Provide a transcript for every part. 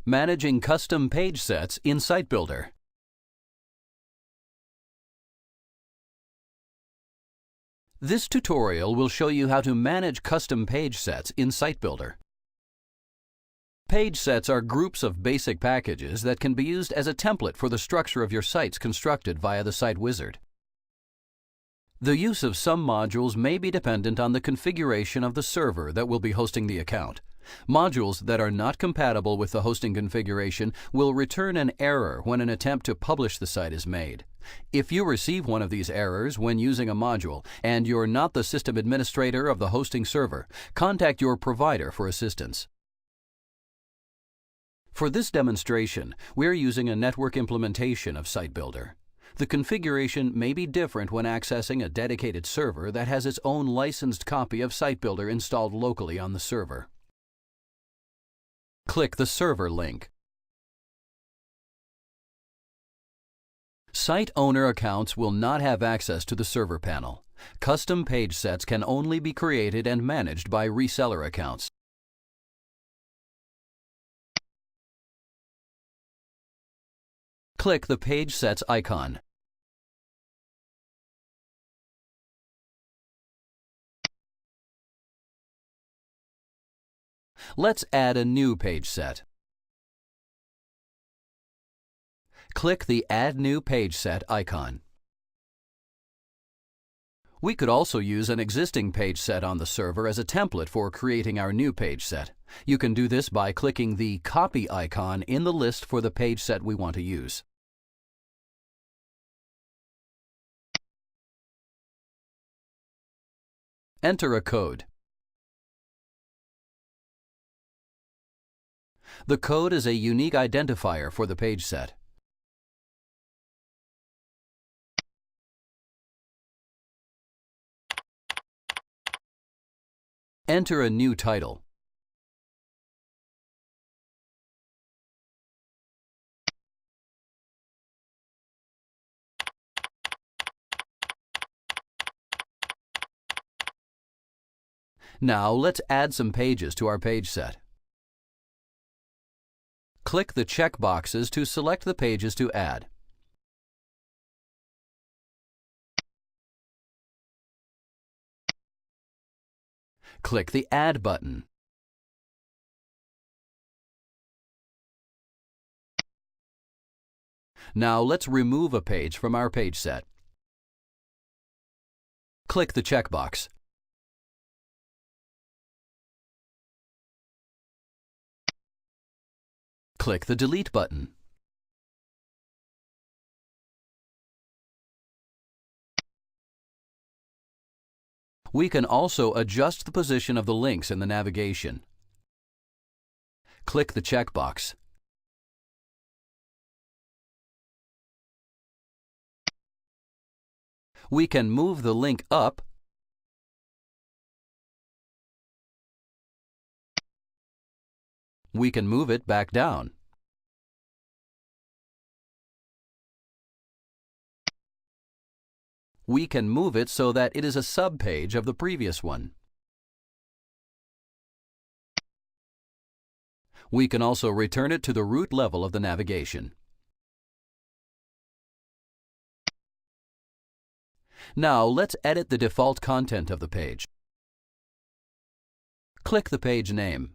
Managing custom page sets in Sitebuilder. This tutorial will show you how to manage custom page sets in Sitebuilder. Page sets are groups of basic packages that can be used as a template for the structure of your sites constructed via the Site Wizard. The use of some modules may be dependent on the configuration of the server that will be hosting the account. Modules that are not compatible with the hosting configuration will return an error when an attempt to publish the site is made. If you receive one of these errors when using a module and you're not the system administrator of the hosting server, contact your provider for assistance. For this demonstration, we're using a network implementation of Sitebuilder. The configuration may be different when accessing a dedicated server that has its own licensed copy of Sitebuilder installed locally on the server. Click the server link. Site owner accounts will not have access to the server panel. Custom page sets can only be created and managed by reseller accounts. Click the Page Sets icon. Let's add a new page set. Click the Add New Page Set icon. We could also use an existing page set on the server as a template for creating our new page set. You can do this by clicking the Copy icon in the list for the page set we want to use. Enter a code. The code is a unique identifier for the page set. Enter a new title. Now let's add some pages to our page set. Click the check boxes to select the pages to add. Click the Add button. Now let's remove a page from our page set. Click the checkbox. Click the Delete button. We can also adjust the position of the links in the navigation. Click the checkbox. We can move the link up we can move it back down. We can move it so that it is a subpage of the previous one. We can also return it to the root level of the navigation. Now let's edit the default content of the page. Click the page name.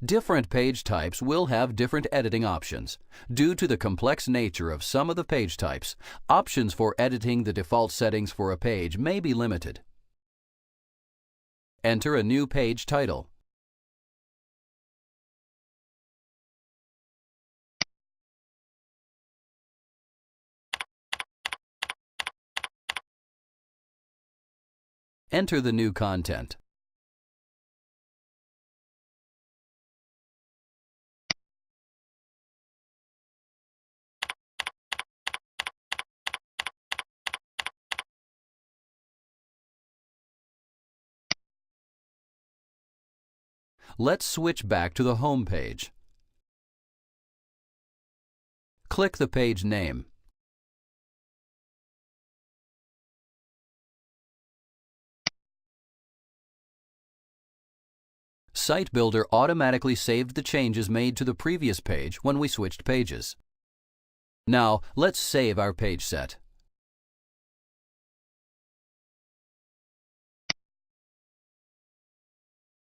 Different page types will have different editing options. Due to the complex nature of some of the page types, options for editing the default settings for a page may be limited. Enter a new page title. Enter the new content. Let's switch back to the home page. Click the page name. Sitebuilder automatically saved the changes made to the previous page when we switched pages. Now, let's save our page set.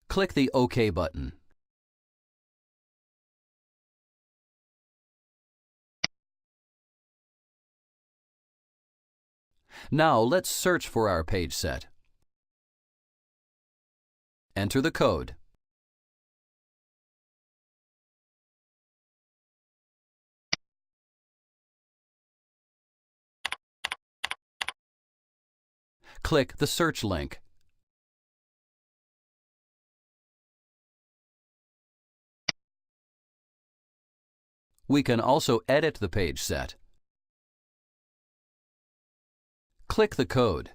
Click the OK button. Now, let's search for our page set. Enter the code. Click the search link. We can also edit the page set. Click the code.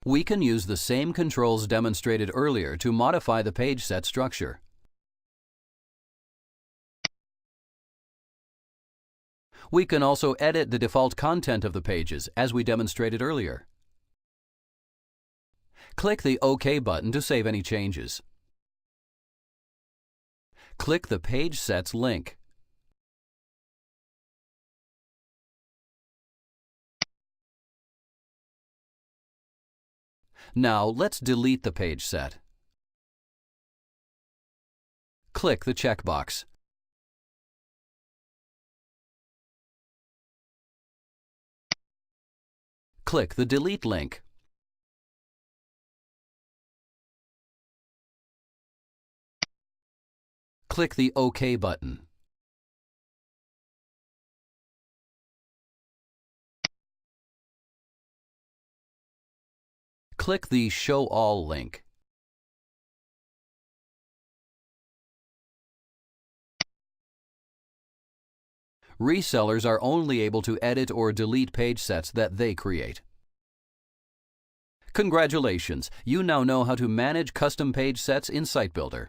We can use the same controls demonstrated earlier to modify the page set structure. We can also edit the default content of the pages, as we demonstrated earlier. Click the OK button to save any changes. Click the Page Sets link. Now, let's delete the page set. Click the checkbox. Click the Delete link. Click the OK button. Click the Show All link. Resellers are only able to edit or delete page sets that they create. Congratulations! You now know how to manage custom page sets in Sitebuilder.